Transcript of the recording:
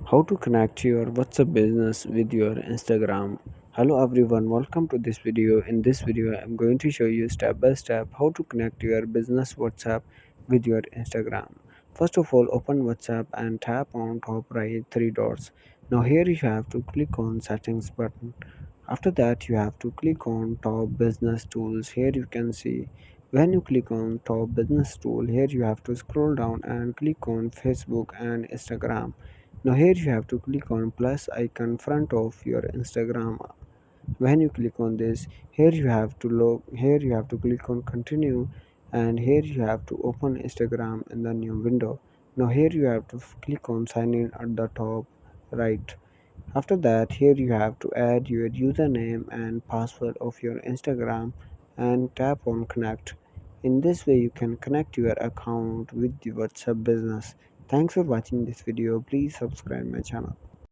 How to connect your WhatsApp business with your Instagram. Hello everyone, welcome to this video. In this video, I'm going to show you step by step how to connect your business WhatsApp with your Instagram. First of all, open WhatsApp and tap on top right three dots. Now here you have to click on settings button. After that, you have to click on top business tools. Here you can see when you click on top business tool, here you have to scroll down and click on Facebook and Instagram. Now here you have to click on plus icon front of your Instagram. When you click on this, here you have to click on continue, and here you have to open Instagram in the new window. Now here you have to click on sign in at the top right. After that, here you have to add your username and password of your Instagram and tap on connect. In this way you can connect your account with the WhatsApp business. Thanks for watching this video. Please subscribe my channel.